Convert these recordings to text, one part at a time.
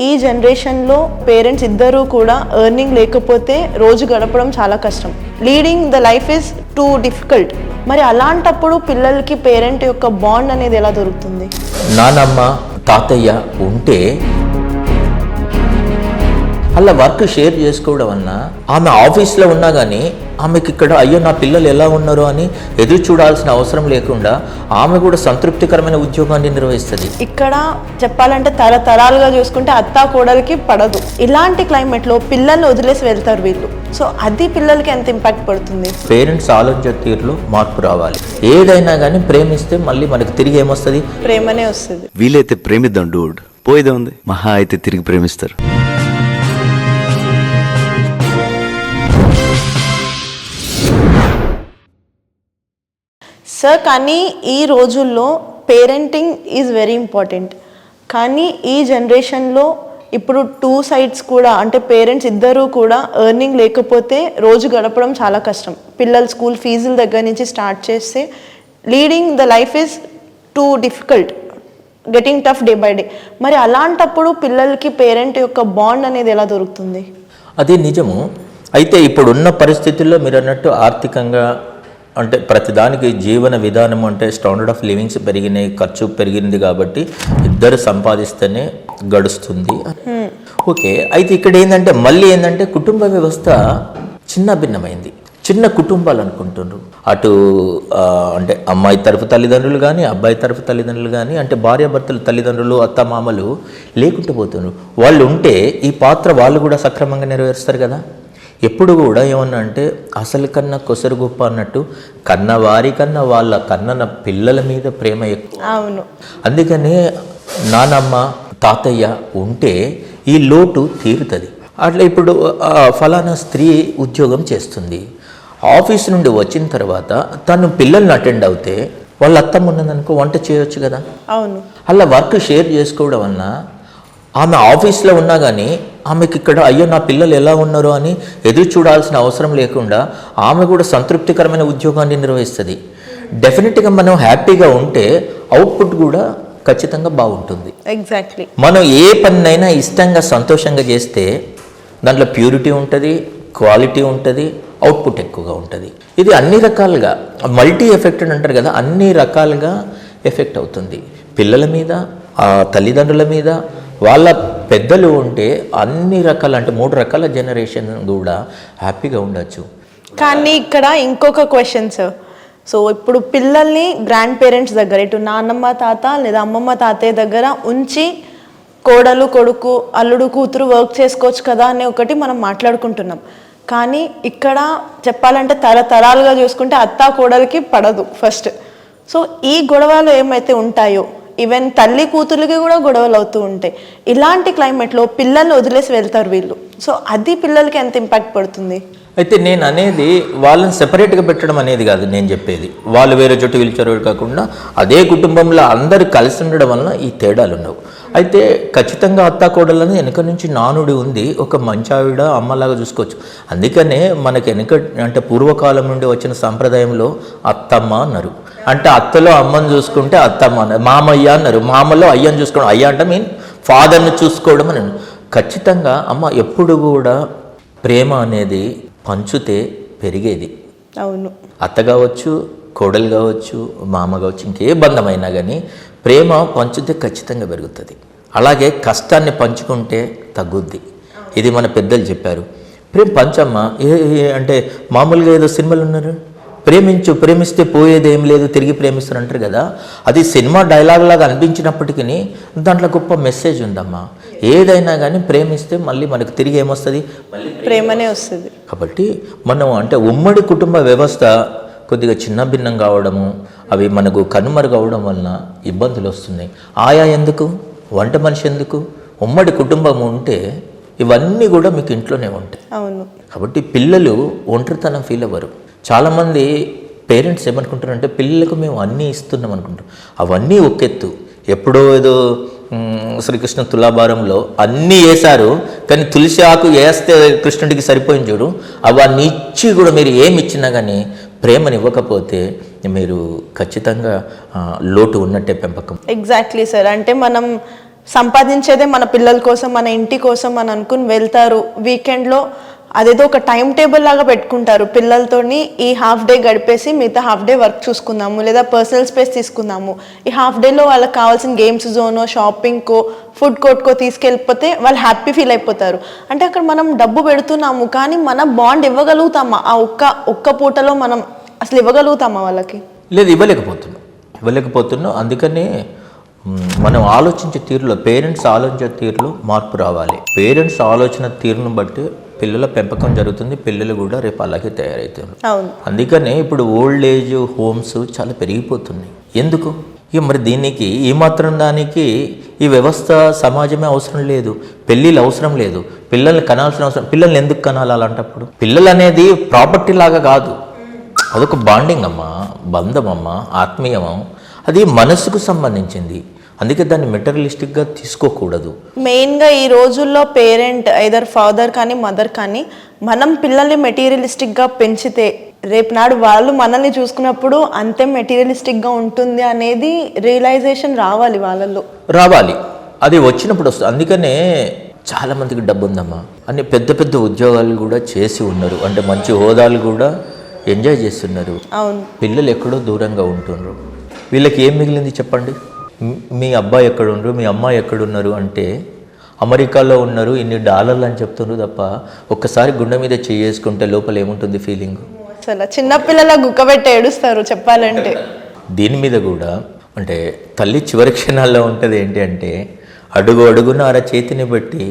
ఈ జనరేషన్లో పేరెంట్స్ ఇద్దరూ కూడా ఎర్నింగ్ లేకపోతే రోజు గడపడం చాలా కష్టం. Leading the life is too difficult. మరి అలాంటప్పుడు పిల్లలకి పేరెంట్ యొక్క బాండ్ అనేది ఎలా దొరుకుతుంది? నానమ్మ తాతయ్య ఉంటే అలా వర్క్ షేర్ చేసుకోవడం వలన ఆమె ఆఫీస్లో ఉన్నా కానీ ఆమెకి ఇక్కడ అయ్యో నా పిల్లలు ఎలా ఉన్నారు అని ఎదురు చూడాల్సిన అవసరం లేకుండా ఆమె కూడా సంతృప్తికరమైన ఉద్యోగాన్ని నిర్వహిస్తుంది. ఇక్కడ చెప్పాలంటే తరతరాలుగా చూసుకుంటే అత్తా కోడలికి పడదు. ఇలాంటి క్లైమేట్లో పిల్లల్ని వదిలేసి వెళ్తారు వీళ్ళు. సో అది పిల్లలకి ఎంత ఇంపాక్ట్ పడుతుంది? పేరెంట్స్ ఆలోచన తీరులో మార్పు రావాలి. ఏదైనా కానీ ప్రేమిస్తే మళ్ళీ మనకి తిరిగి ఏమొస్తుంది? ప్రేమనే వస్తుంది. వీలైతే ప్రేమిద్దాం డూడ్, పోయేదే ఉంది. మహా అయితే తిరిగి ప్రేమిస్తారు. సార్, కానీ ఈ రోజుల్లో పేరెంటింగ్ ఈజ్ వెరీ ఇంపార్టెంట్. కానీ ఈ జనరేషన్లో ఇప్పుడు టూ సైడ్స్ కూడా, అంటే పేరెంట్స్ ఇద్దరూ కూడా ఎర్నింగ్ లేకపోతే రోజు గడపడం చాలా కష్టం. పిల్లల స్కూల్ ఫీజుల దగ్గర నుంచి స్టార్ట్ చేస్తే leading the life is too difficult, getting tough day by day. మరి అలాంటప్పుడు పిల్లలకి పేరెంట్ యొక్క బాండ్ అనేది ఎలా దొరుకుతుంది? అది నిజము. అయితే ఇప్పుడున్న పరిస్థితుల్లో మీరు అన్నట్టు ఆర్థికంగా అంటే ప్రతిదానికి జీవన విధానం అంటే స్టాండర్డ్ ఆఫ్ లివింగ్స్ పెరిగినాయి, ఖర్చు పెరిగింది కాబట్టి ఇద్దరు సంపాదిస్తేనే గడుస్తుంది. ఓకే, అయితే ఇక్కడ ఏంటంటే మళ్ళీ ఏంటంటే కుటుంబ వ్యవస్థ చిన్న భిన్నమైంది. చిన్న కుటుంబాలు అనుకుంటున్నారు. అటు అంటే అమ్మాయి తరఫు తల్లిదండ్రులు కానీ అబ్బాయి తరఫు తల్లిదండ్రులు కానీ అంటే భార్యాభర్తలు తల్లిదండ్రులు అత్తమామలు లేకుంటూ పోతున్నారు. వాళ్ళు ఉంటే ఈ పాత్ర వాళ్ళు కూడా సక్రమంగా నెరవేరుస్తారు కదా. ఎప్పుడు కూడా ఏమన్నా అంటే అసలు కన్నా కొసరు గొప్ప అన్నట్టు కన్నవారి కన్నా వాళ్ళ కన్న పిల్లల మీద ప్రేమ ఎక్కువ. అవును. అందుకనే నానమ్మ తాతయ్య ఉంటే ఈ లోటు తీరుతుంది. అట్లా ఇప్పుడు ఫలానా స్త్రీ ఉద్యోగం చేస్తుంది, ఆఫీస్ నుండి వచ్చిన తర్వాత తను పిల్లల్ని అటెండ్ అవుతే వాళ్ళ అత్తమ్మ ఉన్నదనుకో వంట చేయొచ్చు కదా. అవును. అలా వర్క్ షేర్ చేసుకోవడం వలన ఆమె ఆఫీస్లో ఉన్నా కానీ ఆమెకి ఇక్కడ అయ్యో నా పిల్లలు ఎలా ఉన్నారు అని ఎదురు చూడాల్సిన అవసరం లేకుండా ఆమె కూడా సంతృప్తికరమైన ఉద్యోగాన్ని నిర్వహిస్తుంది. డెఫినెట్గా మనం హ్యాపీగా ఉంటే అవుట్పుట్ కూడా ఖచ్చితంగా బాగుంటుంది. ఎగ్జాక్ట్లీ. మనం ఏ పనినైనా ఇష్టంగా సంతోషంగా చేస్తే దాంట్లో ప్యూరిటీ ఉంటుంది, క్వాలిటీ ఉంటుంది, అవుట్పుట్ ఎక్కువగా ఉంటుంది. ఇది అన్ని రకాలుగా మల్టీ ఎఫెక్టెడ్ అంటారు కదా, అన్ని రకాలుగా ఎఫెక్ట్ అవుతుంది. పిల్లల మీద, తల్లిదండ్రుల మీద, వాళ్ళ పెద్దలు ఉంటే అన్ని రకాల అంటే 3 రకాల జనరేషన్ కూడా హ్యాపీగా ఉండొచ్చు. కానీ ఇక్కడ ఇంకొక క్వశ్చన్ సార్. సో ఇప్పుడు పిల్లల్ని గ్రాండ్ పేరెంట్స్ దగ్గర, ఇటు నాన్నమ్మ తాత లేదా అమ్మమ్మ తాతయ్య దగ్గర ఉంచి కోడలు కొడుకు అల్లుడు కూతురు వర్క్ చేసుకోవచ్చు కదా అనే ఒకటి మనం మాట్లాడుకుంటున్నాం. కానీ ఇక్కడ చెప్పాలంటే తరతరాలుగా చూసుకుంటే అత్తా కోడలికి పడదు ఫస్ట్. సో ఈ గొడవలు ఏమైతే ఉంటాయో ఈవెన్ తల్లి కూతుర్లకి కూడా గొడవలు అవుతూ ఉంటాయి. ఇలాంటి క్లైమేట్లో పిల్లల్ని వదిలేసి వెళ్తారు వీళ్ళు. సో అది పిల్లలకి ఎంత ఇంపాక్ట్ పడుతుంది? అయితే నేను అనేది వాళ్ళని సెపరేట్గా పెట్టడం అనేది కాదు నేను చెప్పేది. వాళ్ళు వేరే చోటు వీళ్ళు చోటు కాకుండా అదే కుటుంబంలో అందరూ కలిసి ఉండడం వలన ఈ తేడాలు ఉండవు. అయితే ఖచ్చితంగా అత్తాకోడలని వెనక నుంచి నానుడి ఉంది. ఒక మంచి ఆవిడ అమ్మలాగా చూసుకోవచ్చు. అందుకనే మనకి వెనక అంటే పూర్వకాలం నుండి వచ్చిన సంప్రదాయంలో అత్తమ్మ అన్నారు. అంటే అత్తలో అమ్మని చూసుకుంటే అత్తమ్మ అన్నారు, మామయ్య అన్నారు, మామలో అయ్యని చూసుకోవడం, అయ్య అంటే మీన్ ఫాదర్ని చూసుకోవడం అని. ఖచ్చితంగా అమ్మ ఎప్పుడు కూడా ప్రేమ అనేది పంచుతే పెరిగేది. అవును. అత్త కావచ్చు, కోడలు కావచ్చు, మామ కావచ్చు, ఇంకే బంధమైనా కానీ ప్రేమ పంచుతే ఖచ్చితంగా పెరుగుతుంది. అలాగే కష్టాన్ని పంచుకుంటే తగ్గుద్ది. ఇది మన పెద్దలు చెప్పారు. ప్రేమ పంచమ్మ అంటే మామూలుగా ఏదో సినిమాలు ఉన్నారు, ప్రేమించు ప్రేమిస్తే పోయేది ఏం లేదు తిరిగి ప్రేమిస్తారు అంటారు కదా. అది సినిమా డైలాగ్ లాగా అనిపించినప్పటికీ దాంట్లో గొప్ప మెసేజ్ ఉందమ్మా. ఏదైనా కానీ ప్రేమిస్తే మళ్ళీ మనకు తిరిగి ఏమొస్తుంది? మళ్ళీ ప్రేమనే వస్తుంది. కాబట్టి మనం అంటే ఉమ్మడి కుటుంబ వ్యవస్థ కొద్దిగా చిన్న భిన్నం కావడము, అవి మనకు కనుమరుగవడం వలన ఇబ్బందులు వస్తున్నాయి. ఆయా ఎందుకు, వంట మనిషి ఎందుకు, ఉమ్మడి కుటుంబం ఉంటే ఇవన్నీ కూడా మీకు ఇంట్లోనే ఉంటాయి. అవును. కాబట్టి పిల్లలు ఒంటరితనం ఫీల్ అవ్వరు. చాలామంది పేరెంట్స్ ఏమనుకుంటారంటే పిల్లలకు మేము అన్నీ ఇస్తున్నాం అనుకుంటాం. అవన్నీ ఒకెత్తు. ఎప్పుడో ఏదో శ్రీకృష్ణ తులాభారంలో అన్నీ వేశారు, కానీ తులసి ఆకు వేస్తే కృష్ణుడికి సరిపోయింది చూడు. అవన్నీ ఇచ్చి కూడా మీరు ఏమి ఇచ్చినా కానీ ప్రేమని ఇవ్వకపోతే మీరు ఖచ్చితంగా లోటు ఉన్నట్టే పెంపకం. Exactly sir. అంటే మనం సంపాదించేదే మన పిల్లల కోసం, మన ఇంటి కోసం అని అనుకుని వెళ్తారు. వీకెండ్లో అదేదో ఒక టైం టేబుల్ లాగా పెట్టుకుంటారు. పిల్లలతోని ఈ హాఫ్ డే గడిపేసి మిగతా హాఫ్ డే వర్క్ చూసుకుందాము, లేదా పర్సనల్ స్పేస్ తీసుకుందాము. ఈ హాఫ్ డేలో వాళ్ళకి కావాల్సిన గేమ్స్ జోనో, షాపింగ్కో, ఫుడ్ కోర్ట్కో తీసుకెళ్ళిపోతే వాళ్ళు హ్యాపీ ఫీల్ అయిపోతారు. అంటే అక్కడ మనం డబ్బు పెడుతున్నాము, కానీ మన బాండ్ ఇవ్వగలుగుతామా? ఆ ఒక్క పూటలో మనం అసలు ఇవ్వగలుగుతామా వాళ్ళకి? లేదు, ఇవ్వలేకపోతున్నాం. అందుకనే మనం ఆలోచించే తీరులో, పేరెంట్స్ ఆలోచించే తీరులో మార్పు రావాలి. పేరెంట్స్ ఆలోచన తీరును బట్టి పిల్లల పెంపకం జరుగుతుంది, పిల్లలు కూడా రేపు అలాగే తయారవుతారు. అందుకనే ఇప్పుడు ఓల్డ్ ఏజ్ హోమ్స్ చాలా పెరిగిపోతున్నాయి. ఎందుకు? ఇక మరి దీనికి ఈ మాత్రం దానికి ఈ వ్యవస్థ, సమాజమే అవసరం లేదు, పెళ్ళిళ్ళు అవసరం లేదు, పిల్లల్ని కనాల్సిన అవసరం. పిల్లల్ని ఎందుకు కనాలి అలాంటప్పుడు? పిల్లలు అనేది ప్రాపర్టీ లాగా కాదు, అదొక బాండింగ్ అమ్మా, బంధం అమ్మా, ఆత్మీయమా, అది మనసుకు సంబంధించింది. అందుకే దాన్ని మెటీరియలిస్టిక్గా తీసుకోకూడదు. మెయిన్గా ఈ రోజుల్లో పేరెంట్ ఐదర్ ఫాదర్ కానీ మదర్ కానీ మనం పిల్లల్ని మెటీరియలిస్టిక్గా పెంచితే రేపు నాడు వాళ్ళు మనల్ని చూసుకున్నప్పుడు అంతే మెటీరియలిస్టిక్గా ఉంటుంది అనేది రియలైజేషన్ రావాలి వాళ్ళల్లో. అది వచ్చినప్పుడు వస్తుంది. అందుకనే చాలామందికి డబ్బు ఉందమ్మా అని పెద్ద పెద్ద ఉద్యోగాలు కూడా చేసి ఉన్నారు, అంటే మంచి హోదాలు కూడా ఎంజాయ్ చేస్తున్నారు. అవును, పిల్లలు ఎక్కడో దూరంగా ఉంటున్నారు. వీళ్ళకి ఏం మిగిలింది చెప్పండి? మీ అబ్బాయి ఎక్కడున్నారు, మీ అమ్మాయి ఎక్కడున్నారు అంటే అమెరికాలో ఉన్నారు, ఇన్ని డాలర్లు అని చెప్తున్నారు తప్ప ఒక్కసారి గుండె మీద చేసుకుంటే లోపల ఏముంటుంది ఫీలింగ్? అసలు చిన్నపిల్లల గుక్కబెట్టి ఏడుస్తారు చెప్పాలంటే. దీని మీద కూడా అంటే తల్లి చివరి క్షణాల్లో ఉంటుంది ఏంటి అంటే, అడుగు అడుగున చేతిని బట్టి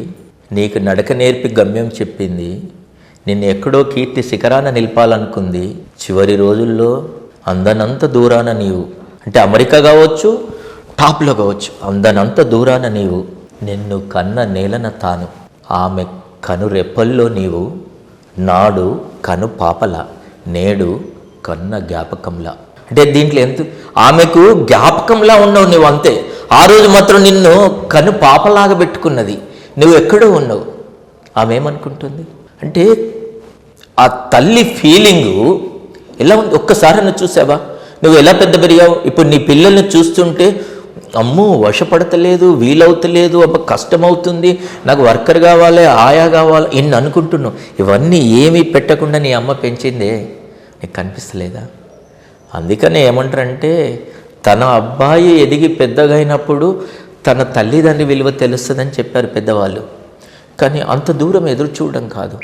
నీకు నడక నేర్పి గమ్యం చెప్పింది, నిన్ను ఎక్కడో కీర్తి శిఖరాన నిలపాలనుకుంది, చివరి రోజుల్లో అందనంత దూరాన నీవు, అంటే అమెరికా కావచ్చు, టాప్లో కావచ్చు, అందనంత దూరాన నీవు, నిన్ను కన్న నేలన తాను, ఆమె కను రెప్పల్లో నీవు, నాడు కను పాపల, నేడు కన్న జ్ఞాపకంలా. అంటే దీంట్లో ఆమెకు జ్ఞాపకంలా ఉన్నావు నువ్వు, అంతే. ఆ రోజు మాత్రం నిన్ను కను పాపలాగా పెట్టుకున్నది, నువ్వు ఎక్కడో ఉన్నావు. ఆమె ఏమనుకుంటుంది అంటే ఆ తల్లి ఫీలింగు ఎలా ఉంది ఒక్కసారి నువ్వు చూసావా? నువ్వు ఎలా పెద్ద పెరిగావు? ఇప్పుడు నీ పిల్లల్ని చూస్తుంటే అమ్మో వశపడతలేదు, వీలవుతలేదు, అబ్బా కష్టమవుతుంది, నాకు వర్కర్ కావాలి, ఆయా కావాలి, ఇన్ని అనుకుంటున్నావు. ఇవన్నీ ఏమీ పెట్టకుండా నీ అమ్మ పెంచిందే నీకు కనిపిస్తలేదా? అందుకనే ఏమంటారంటే తన అబ్బాయి ఎదిగి పెద్దగా అయినప్పుడు తన తల్లిదండ్రి విలువ తెలుస్తుందని చెప్పారు పెద్దవాళ్ళు. కానీ అంత దూరం ఎదురు చూడడం కాదు.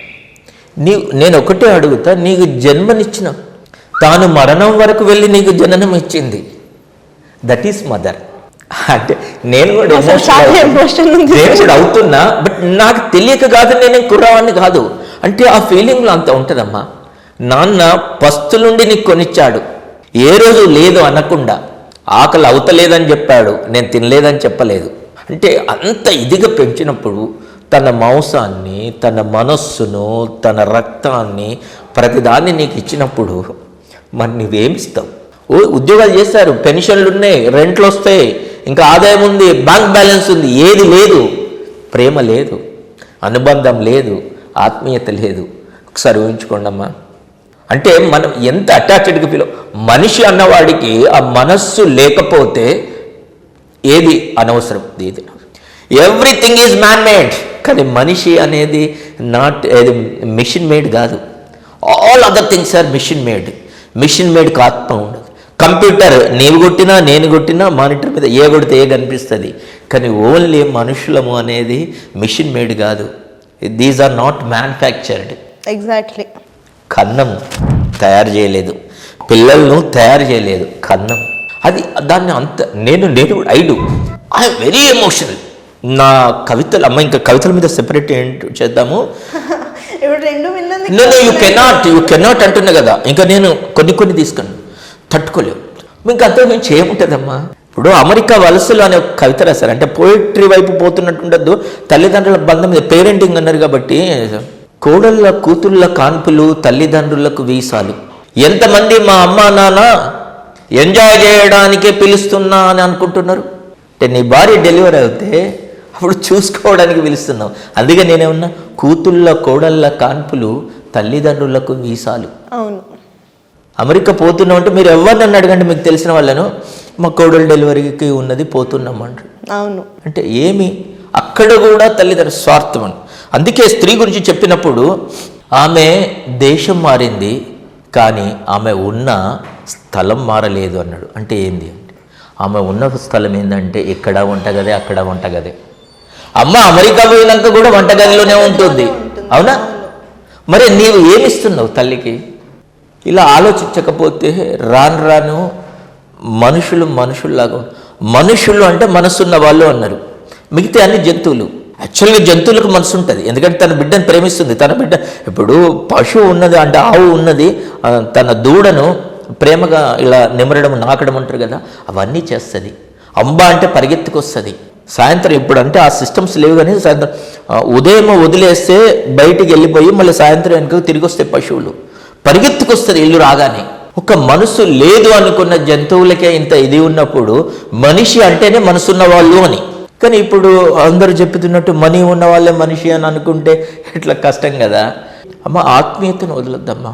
నేను ఒకటే అడుగుతా, నీకు జన్మనిచ్చిన తాను మరణం వరకు వెళ్ళి నీకు జననం ఇచ్చింది, దట్ ఈస్ మదర్. అంటే నేను కూడా అవుతున్నా, బట్ నాకు తెలియక కాదు, నేను కుర్రవాడిని కాదు. అంటే ఆ ఫీలింగ్లో అంత ఉంటుందమ్మా. నాన్న పస్తులుండి నీకు కొనిచ్చాడు, ఏ రోజు లేదు అనకుండా, ఆకలి అవుతలేదని చెప్పాడు, నేను తినలేదని చెప్పలేదు. అంటే అంత ఇదిగా పెంచినప్పుడు తన మాంసాన్ని, తన మనస్సును, తన రక్తాన్ని, ప్రతిదాన్ని నీకు ఇచ్చినప్పుడు మరి నువ్వేమిస్తావు? ఉద్యోగాలు చేస్తారు, పెన్షన్లు ఉన్నాయి, రెంట్లు వస్తాయి, ఇంకా ఆదాయం ఉంది, బ్యాంక్ బ్యాలెన్స్ ఉంది, ఏది లేదు, ప్రేమ లేదు, అనుబంధం లేదు, ఆత్మీయత లేదు. ఒకసారి ఊహించుకోండి అమ్మా. అంటే మనం ఎంత అటాచ్డ్గా ఫీల్. మనిషి అన్నవాడికి ఆ మనస్సు లేకపోతే ఏది అనవసరం, ఏది ఎవ్రీథింగ్ ఈజ్ మ్యాన్ మేడ్. కానీ మనిషి అనేది నాట్ ఏది మిషన్ మేడ్ కాదు. All other things are machine made. Machine మేడ్కి ఆత్మ ఉండదు. కంప్యూటర్ నీవు కొట్టినా నేను కొట్టినా మానిటర్ మీద ఏ కొడితే ఏ కనిపిస్తుంది. కానీ ఓన్లీ మనుషులము అనేది మిషన్ మేడ్ కాదు. These are not manufactured. Exactly. కన్నం తయారు చేయలేదు, పిల్లలను తయారు చేయలేదు, కన్నం. అది దాన్ని అంత నేను ఐ వెరీ ఎమోషనల్. నా కవితలు అమ్మ, ఇంకా కవితల మీద సెపరేట్ ఏంటి చేద్దాము. యూ కెనాట్ అంటున్నా కదా, ఇంకా నేను కొన్ని తీసుకున్నాను, తట్టుకోలేవు. ఇంకా అంతా మేము చేయముంటుందమ్మా. ఇప్పుడు అమెరికా వలసలు అనే ఒక కవిత రాశారు. అంటే పోయిటరీ వైపు పోతున్నట్టుండద్దు, తల్లిదండ్రుల బంధం మీద పేరెంటింగ్ అన్నారు కాబట్టి. కోడళ్ళ కూతుళ్ళ కాన్పులు, తల్లిదండ్రులకు వీసాలు. ఎంతమంది మా అమ్మ నాన్న ఎంజాయ్ చేయడానికే పిలుస్తున్నా అని అనుకుంటున్నారు. అంటే నీ భార్య డెలివరీ అవుతే అప్పుడు చూసుకోవడానికి పిలుస్తున్నావు. అందుకే నేనేమన్నా కూతుళ్ళ కోడళ్ళ కాన్పులు, తల్లిదండ్రులకు వీసాలు. అవును. అమెరికా పోతున్నాం అంటే మీరు ఎవరినన్ను అడగండి, మీకు తెలిసిన వాళ్ళను, మా కోడలు డెలివరీకి ఉన్నది పోతున్నాం అంటారు. అవును. అంటే ఏమి అక్కడ కూడా తల్లిదండ్రుల స్వార్థం అని. అందుకే స్త్రీ గురించి చెప్పినప్పుడు ఆమె దేశం మారింది కానీ ఆమె ఉన్న స్థలం మారలేదు అన్నాడు. అంటే ఏంది అంటే ఆమె ఉన్న స్థలం ఏంటంటే ఇక్కడ వంటగదే, అక్కడ వంటగదే. అమ్మ అమెరికా పోయినాక కూడా వంటగదిలోనే ఉంటుంది, అవునా? మరి నీవు ఏమిస్తున్నావు తల్లికి? ఇలా ఆలోచించకపోతే రాను రాను మనుషుల్లాగా, మనుషులు అంటే మనసున్న వాళ్ళు అన్నారు, మిగతా అన్ని జంతువులు. యాక్చువల్గా జంతువులకు మనసు ఉంటుంది, ఎందుకంటే తన బిడ్డను ప్రేమిస్తుంది. తన బిడ్డ ఇప్పుడు పశువు ఉన్నది అంటే ఆవు ఉన్నది, తన దూడను ప్రేమగా ఇలా నిమరడం, నాకడం అంటారు కదా, అవన్నీ చేస్తుంది. అంబ అంటే పరిగెత్తుకొస్తుంది. సాయంత్రం ఇప్పుడు అంటే ఆ సిస్టమ్స్ లేవు కానీ సాయంత్రం ఉదయం వదిలేస్తే బయటికి వెళ్ళిపోయి మళ్ళీ సాయంత్రం వెనుక తిరిగి వస్తే పశువులు పరిగెత్తుకొస్తుంది ఇల్లు రాగానే. ఒక మనసు లేదు అనుకున్న జంతువులకే ఇంత ఇది ఉన్నప్పుడు మనిషి అంటేనే మనసున్న వాళ్ళు అని. కానీ ఇప్పుడు అందరూ చెప్తున్నట్టు మనీ ఉన్న వాళ్ళే మనిషి అని అనుకుంటే ఇట్లా కష్టం కదా. అమ్మ ఆత్మీయతను వదలొద్దమ్మా.